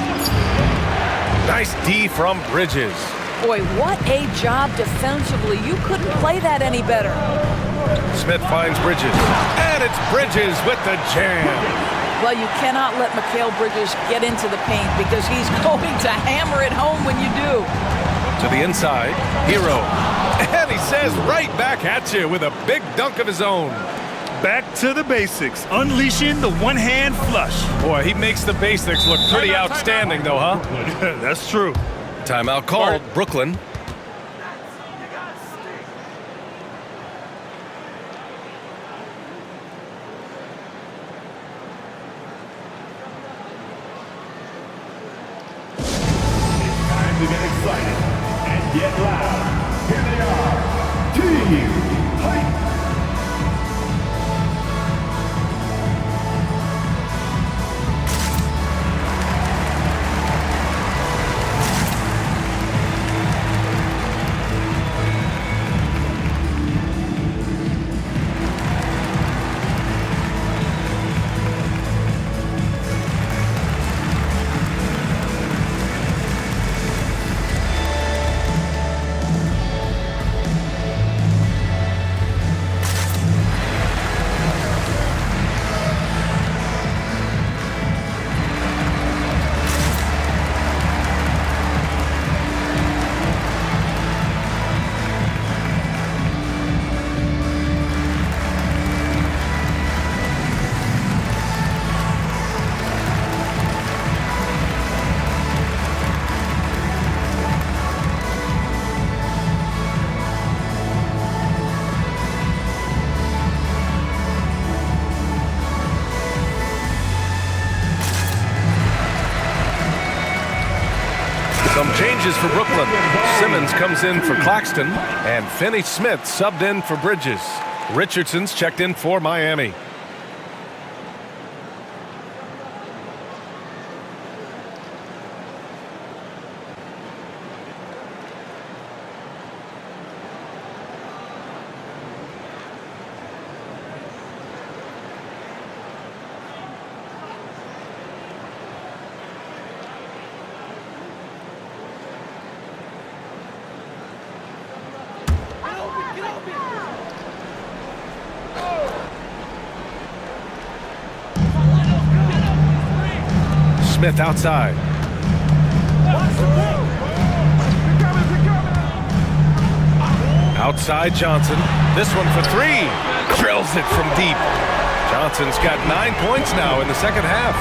Nice D from Bridges. Boy, what a job defensively. You couldn't play that any better. Smith finds Bridges. And it's Bridges with the jam. Well, you cannot let Mikal Bridges get into the paint because he's going to hammer it home when you do. To the inside, Hero. And he says right back at you with a big dunk of his own. Back to the basics, unleashing the one-hand flush. Boy, he makes the basics look pretty outstanding, though, huh? That's true. Timeout called, Brooklyn. Time to get excited and get loud. Here they are, Team Hype. for Brooklyn. Simmons comes in for Claxton, and Finney-Smith subbed in for Bridges. Richardson's checked in for Miami. Smith outside. Outside Johnson. This one for three. Drills it from deep. Johnson's got 9 points now in the second half.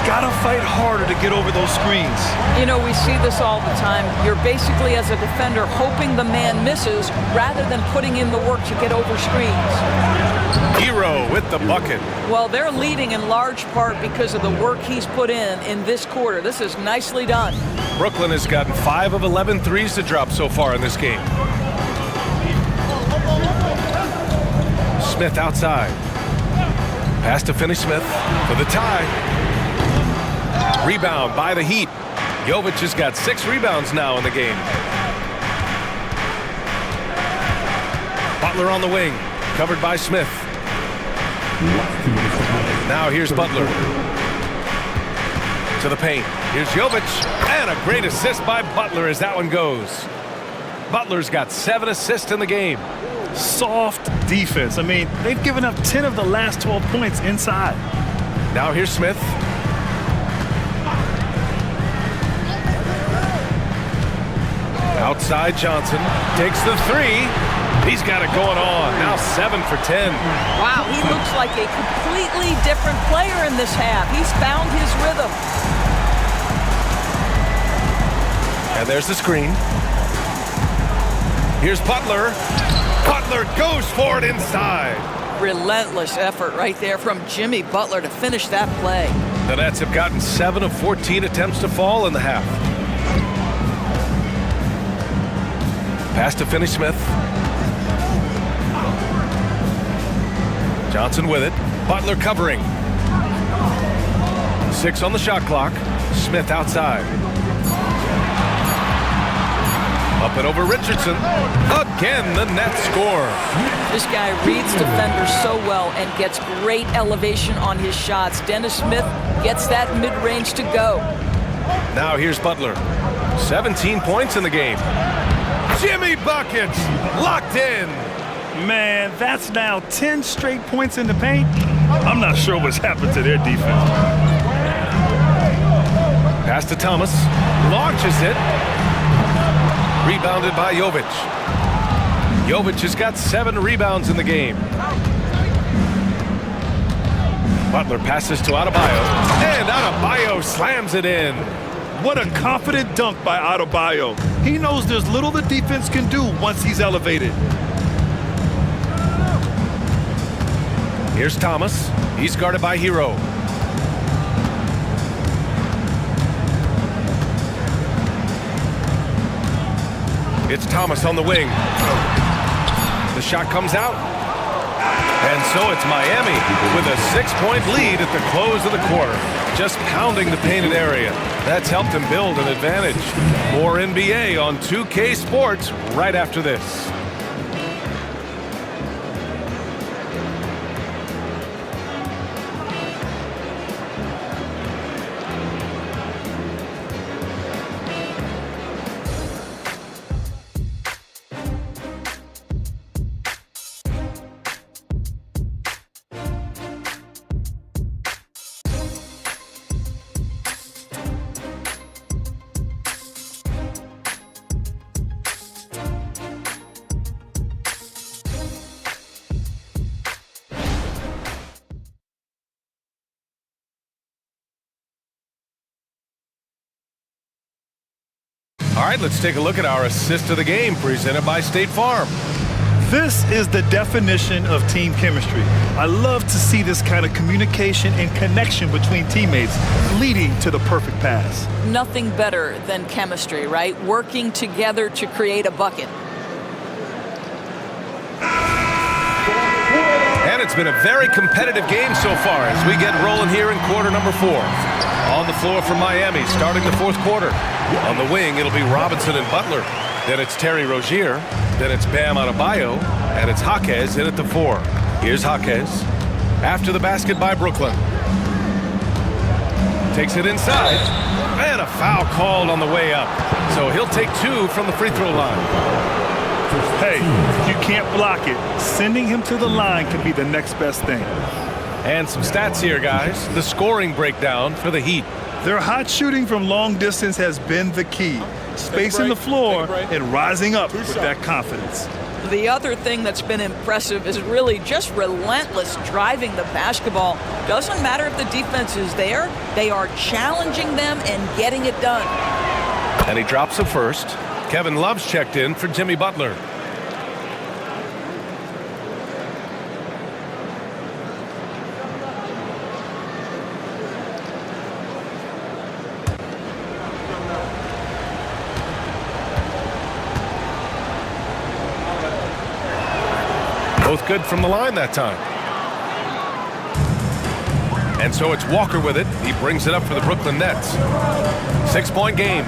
Gotta fight harder to get over those screens. You know, we see this all the time. You're basically, as a defender, hoping the man misses rather than putting in the work to get over screens. Hero with the bucket. Well, they're leading in large part because of the work he's put in this quarter. This is nicely done. Brooklyn has gotten 5 of 11 threes to drop so far in this game. Smith outside. Pass to Finney-Smith for the tie. Rebound by the Heat. Jovic has got 6 rebounds now in the game. Butler on the wing, covered by Smith. Now here's Butler. To the paint. Here's Jovic. And a great assist by Butler as that one goes. Butler's got 7 assists in the game. Soft defense. I mean, they've given up 10 of the last 12 points inside. Now here's Smith. Outside Johnson. Takes the 3. He's got it going on. Now 7 for 10. Wow, he looks like a completely different player in this half. He's found his rhythm. And there's the screen. Here's Butler. Butler goes for it inside. Relentless effort right there from Jimmy Butler to finish that play. The Nets have gotten 7 of 14 attempts to fall in the half. Pass to Finney-Smith. Johnson with it. Butler covering. 6 on the shot clock. Smith outside. Up and over Richardson. Again, the Nets score. This guy reads defenders so well and gets great elevation on his shots. Dennis Smith gets that mid-range to go. Now here's Butler. 17 points in the game. Jimmy buckets locked in. Man, that's now 10 straight points in the paint. I'm not sure what's happened to their defense. Pass to Thomas. Launches it. Rebounded by Jovic. Jovic has got 7 rebounds in the game. Butler passes to Adebayo. And Adebayo slams it in. What a confident dunk by Adebayo. He knows there's little the defense can do once he's elevated. Here's Thomas. He's guarded by Hero. It's Thomas on the wing. The shot comes out. And so it's Miami with a 6-point lead at the close of the quarter. Just pounding the painted area. That's helped him build an advantage. More NBA on 2K Sports right after this. All right, let's take a look at our assist of the game presented by State Farm. This is the definition of team chemistry. I love to see this kind of communication and connection between teammates leading to the perfect pass. Nothing better than chemistry, right? Working together to create a bucket. And it's been a very competitive game so far as we get rolling here in quarter number 4. On the floor for Miami, starting the fourth quarter. On the wing, it'll be Robinson and Butler. Then it's Terry Rozier. Then it's Bam Adebayo. And it's Jaquez in at the 4. Here's Jaquez. After the basket by Brooklyn. Takes it inside. And a foul called on the way up. So he'll take 2 from the free throw line. Hey, if you can't block it, sending him to the line can be the next best thing. And some stats here, guys. The scoring breakdown for the Heat. Their hot shooting from long distance has been the key. Spacing the floor and rising up with that confidence. The other thing that's been impressive is really just relentless driving the basketball. Doesn't matter if the defense is there, they are challenging them and getting it done. And he drops it first. Kevin Love's checked in for Jimmy Butler. Both good from the line that time. And so it's Walker with it. He brings it up for the Brooklyn Nets. 6-point game.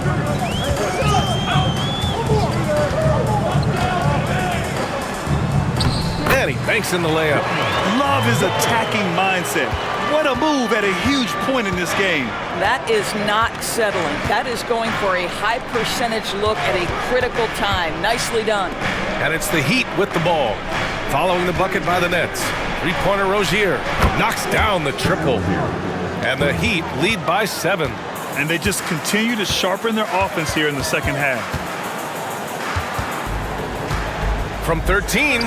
And he banks in the layup. Love his attacking mindset. What a move at a huge point in this game. That is not settling. That is going for a high percentage look at a critical time. Nicely done. And it's the Heat with the ball. Following the bucket by the Nets. Three-pointer Rozier knocks down the triple. And the Heat lead by 7. And they just continue to sharpen their offense here in the second half. From 13,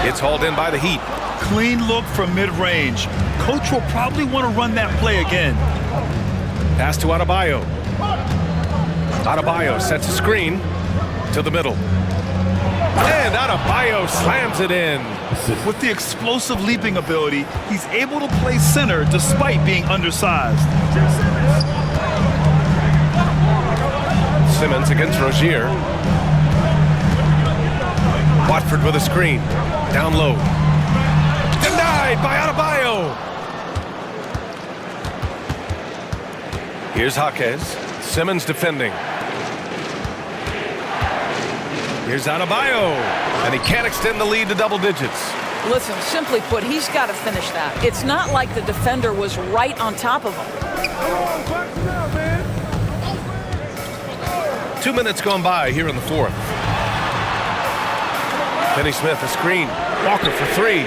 it's hauled in by the Heat. Clean look from mid-range. Coach will probably want to run that play again. Pass to Adebayo. Adebayo sets a screen to the middle. And Adebayo slams it in. With the explosive leaping ability, he's able to play center despite being undersized. Simmons against Rozier. Watford with a screen. Down low. Denied by Adebayo. Here's Jaquez. Simmons defending. Here's Adebayo. And he can't extend the lead to double digits. Listen, simply put, he's got to finish that. It's not like the defender was right on top of him. 2 minutes gone by here in the fourth. Finney Smith, a screen. Walker for 3.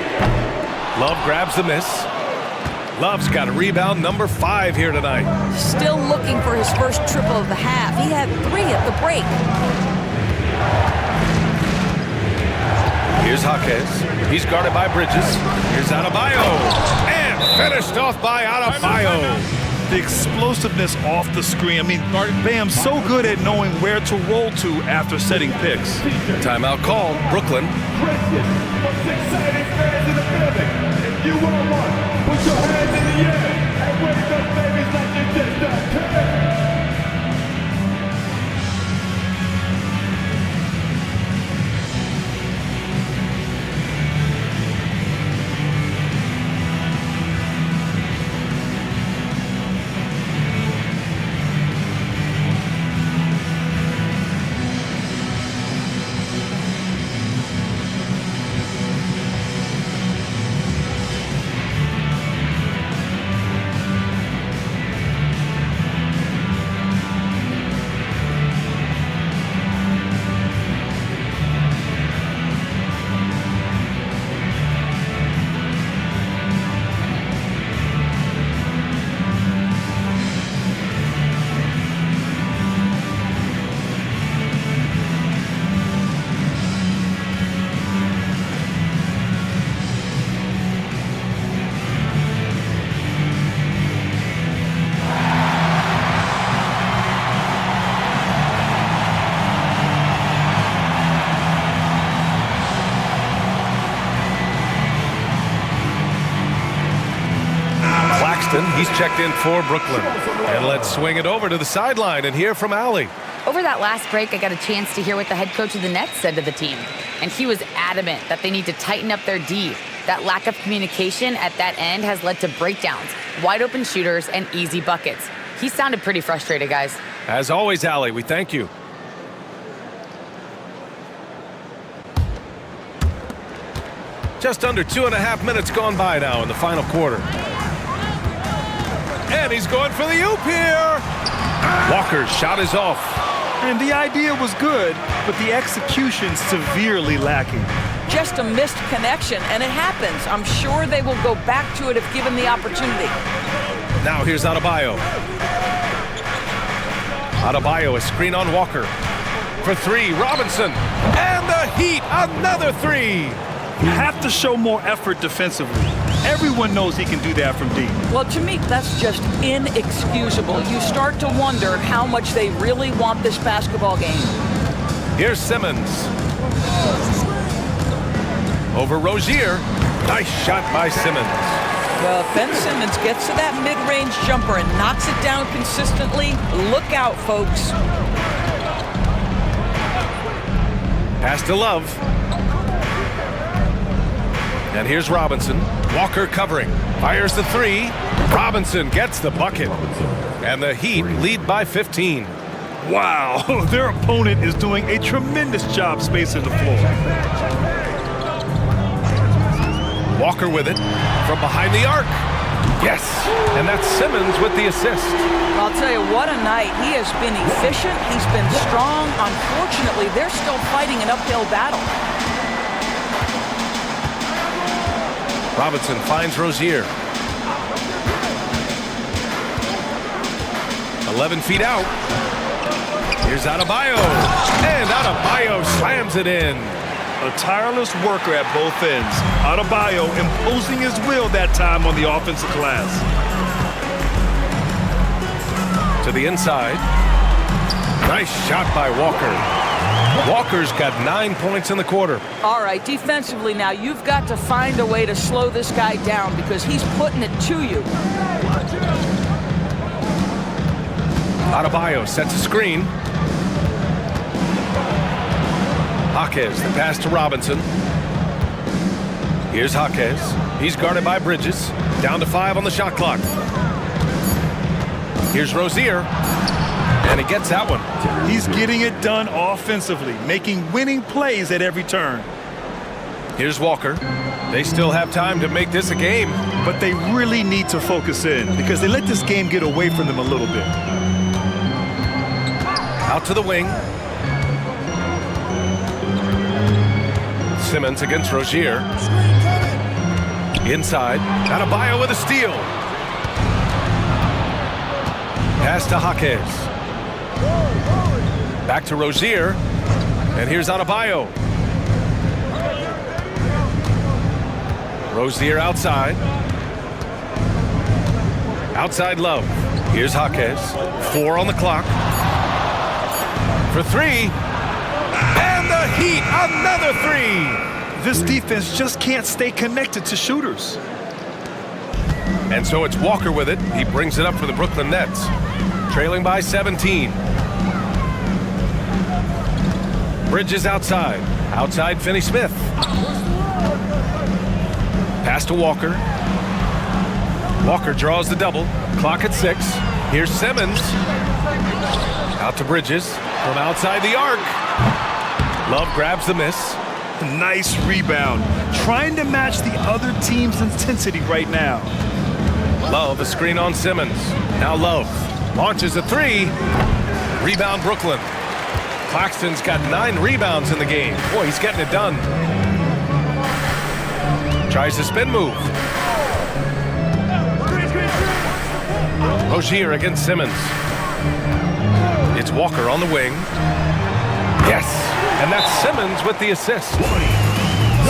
Love grabs the miss. Love's got a rebound number 5 here tonight. Still looking for his first triple of the half. He had 3 at the break. Here's Jaquez. He's guarded by Bridges. Here's Adebayo. And finished off by Adebayo. The explosiveness off the screen. I mean, Bam's so good at knowing where to roll to after setting picks. Timeout called. Brooklyn. If you want one, put your hands in the air and wave those babies like you just don't care. He's checked in for Brooklyn. And let's swing it over to the sideline and hear from Allie. Over that last break, I got a chance to hear what the head coach of the Nets said to the team. And he was adamant that they need to tighten up their D. That lack of communication at that end has led to breakdowns, wide open shooters, and easy buckets. He sounded pretty frustrated, guys. As always, Allie, we thank you. Just under 2.5 minutes gone by now in the final quarter. And he's going for the oop here. Walker's shot is off. And the idea was good, but the execution severely lacking. Just a missed connection, and it happens. I'm sure they will go back to it if given the opportunity. Now here's Adebayo. Adebayo, a screen on Walker. For three, Robinson. And the Heat, another three. You have to show more effort defensively. Everyone knows he can do that from deep. Well, to me, that's just inexcusable. You start to wonder how much they really want this basketball game. Here's Simmons. Over Rozier. Nice shot by Simmons. Well, Ben Simmons gets to that mid-range jumper and knocks it down consistently. Look out, folks. Pass to Love. And here's Robinson. Walker covering. Fires the three. Robinson gets the bucket. And the Heat lead by 15. Wow, their opponent is doing a tremendous job spacing the floor. Walker with it from behind the arc. Yes, and that's Simmons with the assist. I'll tell you, what a night. He has been efficient. He's been strong. Unfortunately, they're still fighting an uphill battle. Robinson finds Rozier. 11 feet out. Here's Adebayo. And Adebayo slams it in. A tireless worker at both ends. Adebayo imposing his will that time on the offensive glass. To the inside. Nice shot by Walker. Walker's got 9 points in the quarter. All right, defensively now, you've got to find a way to slow this guy down because he's putting it to you. Adebayo sets a screen. Jaquez, the pass to Robinson. Here's Jaquez. He's guarded by Bridges. Down to 5 on the shot clock. Here's Rozier. And he gets that one. He's getting it done offensively, making winning plays at every turn. Here's Walker. They still have time to make this a game. But they really need to focus in because they let this game get away from them a little bit. Out to the wing. Simmons against Rozier. Inside. Adebayo with a steal. Pass to Jaquez. Back to Rozier. And here's Adebayo. Rozier outside. Outside Love. Here's Jaquez. 4 on the clock. For 3. And the Heat, another 3. This defense just can't stay connected to shooters. And so it's Walker with it. He brings it up for the Brooklyn Nets. Trailing by 17. Bridges outside. Outside Finney-Smith. Pass to Walker. Walker draws the double. Clock at 6. Here's Simmons. Out to Bridges. From outside the arc. Love grabs the miss. Nice rebound. Trying to match the other team's intensity right now. Love, a screen on Simmons. Now Love launches a 3. Rebound Brooklyn. Claxton's got 9 rebounds in the game. Boy, he's getting it done. Tries a spin move. Rozier against Simmons. It's Walker on the wing. Yes, and that's Simmons with the assist.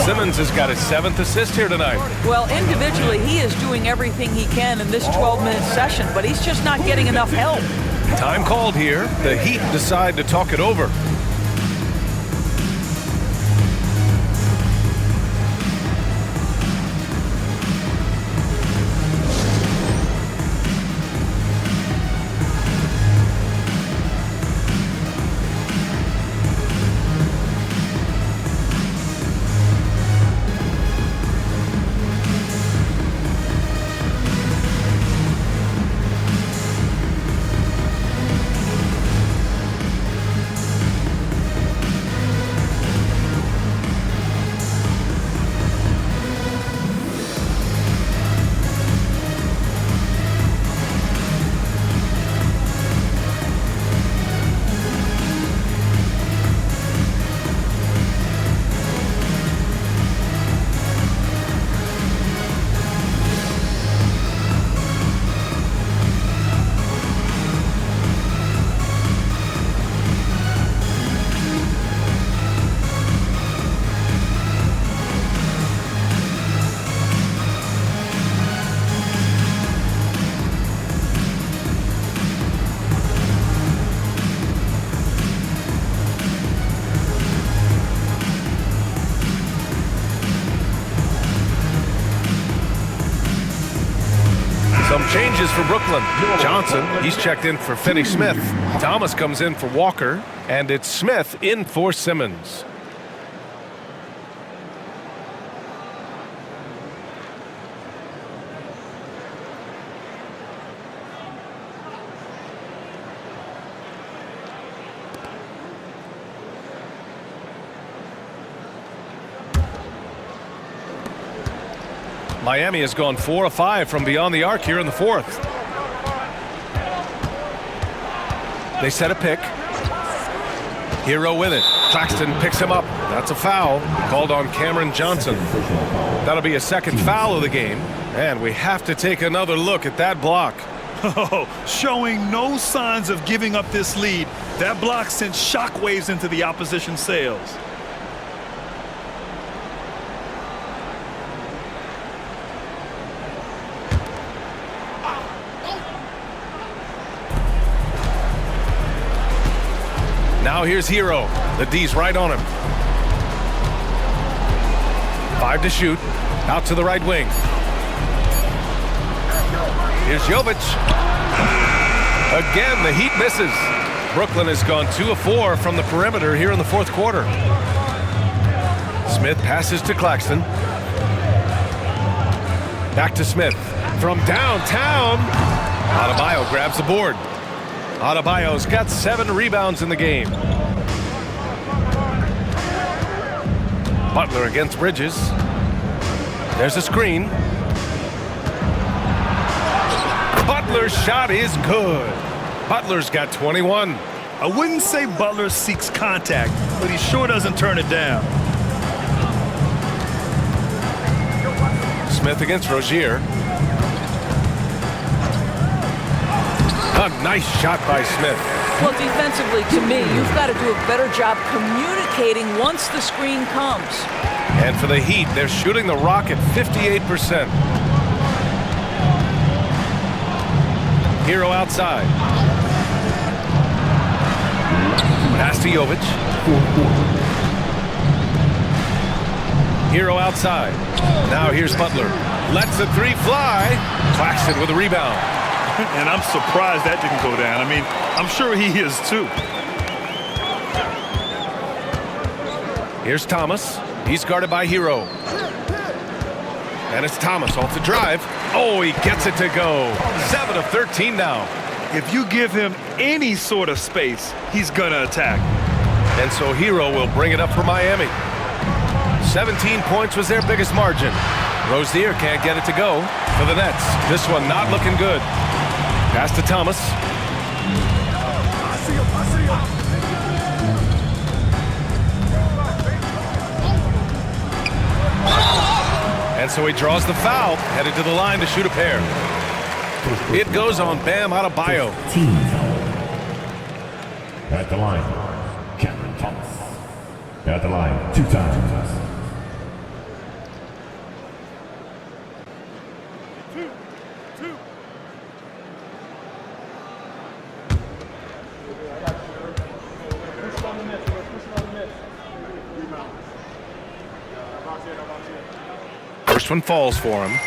Simmons has got his 7th assist here tonight. Well, individually, he is doing everything he can in this 12-minute session, but he's just not getting enough help. Time called here. The Heat decide to talk it over. Changes for Brooklyn. Johnson, he's checked in for Finney-Smith. Thomas comes in for Walker, and it's Smith in for Simmons. Miami has gone 4 of 5 from beyond the arc here in the fourth. They set a pick. Hero with it. Claxton picks him up. That's a foul called on Cameron Johnson. That'll be a second foul of the game, and we have to take another look at that block. Oh, showing no signs of giving up this lead. That block sent shockwaves into the opposition sails. Now here's Hero. The D's right on him. 5 to shoot. Out to the right wing. Here's Jovic. Again, the Heat misses. Brooklyn has gone 2 of 4 from the perimeter here in the fourth quarter. Smith passes to Claxton. Back to Smith. From downtown. Adebayo grabs the board. Adebayo's got 7 rebounds in the game. Butler against Bridges. There's a screen. Butler's shot is good. Butler's got 21. I wouldn't say Butler seeks contact, but he sure doesn't turn it down. Smith against Rozier. A nice shot by Smith. Well, defensively, to me, you've got to do a better job communicating once the screen comes. And for the Heat, they're shooting the rock at 58%. Hero outside. Pass to Jovic. Hero outside. Now here's Butler. Lets the 3 fly. Claxton with a rebound. And I'm surprised that didn't go down. I mean, I'm sure he is too. Here's Thomas. He's guarded by Hero. And it's Thomas off the drive. Oh, he gets it to go. 7 of 13 now. If you give him any sort of space, he's going to attack. And so Hero will bring it up for Miami. 17 points was their biggest margin. Rozier can't get it to go for the Nets. This one not looking good. Pass to Thomas. And so he draws the foul, headed to the line to shoot a pair. It goes on Bam Adebayo. At the line, Cameron Thomas. At the line, 2 times. First one falls for him.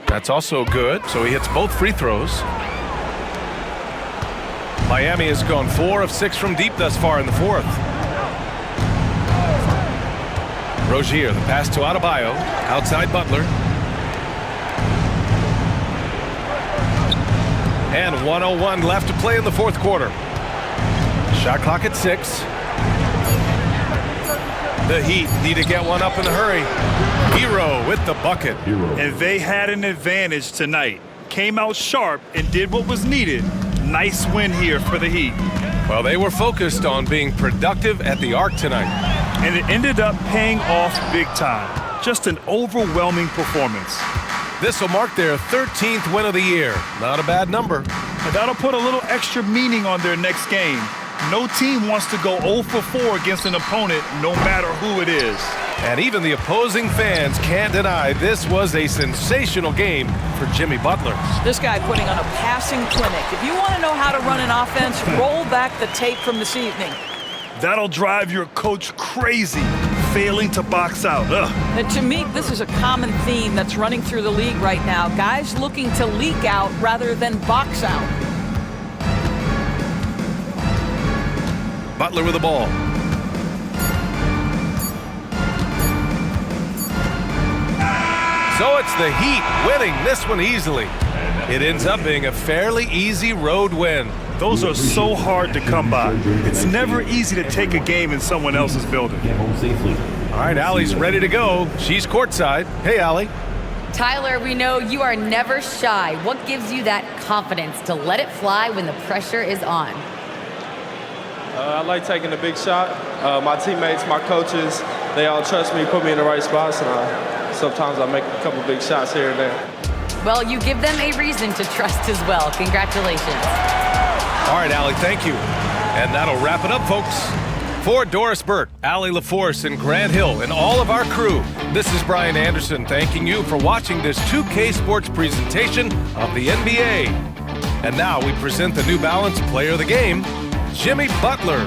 That's also good, so he hits both free throws. Miami has gone 4 of 6 from deep thus far in the fourth. Rozier, the pass to Adebayo, outside Butler. And 1:01 left to play in the fourth quarter. Shot clock at 6. The Heat need to get one up in a hurry. Hero with the bucket. And they had an advantage tonight. Came out sharp and did what was needed. Nice win here for the Heat. Well, they were focused on being productive at the arc tonight. And it ended up paying off big time. Just an overwhelming performance. This will mark their 13th win of the year. Not a bad number. And that'll put a little extra meaning on their next game. No team wants to go 0 for 4 against an opponent, no matter who it is. And even the opposing fans can't deny this was a sensational game for Jimmy Butler. This guy putting on a passing clinic. If you want to know how to run an offense, roll back the tape from this evening. That'll drive your coach crazy, failing to box out. And to me, this is a common theme that's running through the league right now. Guys looking to leak out rather than box out. Butler with the ball. So it's the Heat winning this one easily. It ends up being a fairly easy road win. Those are so hard to come by. It's never easy to take a game in someone else's building. All right, Allie's ready to go. She's courtside. Hey, Allie. Tyler, we know you are never shy. What gives you that confidence to let it fly when the pressure is on? I like taking a big shot. My teammates, my coaches, they all trust me, put me in the right spots, and sometimes I make a couple big shots here and there. Well, you give them a reason to trust as well. Congratulations. All right, Allie, thank you. And that'll wrap it up, folks. For Doris Burke, Allie LaForce, and Grant Hill, and all of our crew, this is Brian Anderson thanking you for watching this 2K Sports presentation of the NBA. And now we present the New Balance Player of the Game, Jimmy Butler.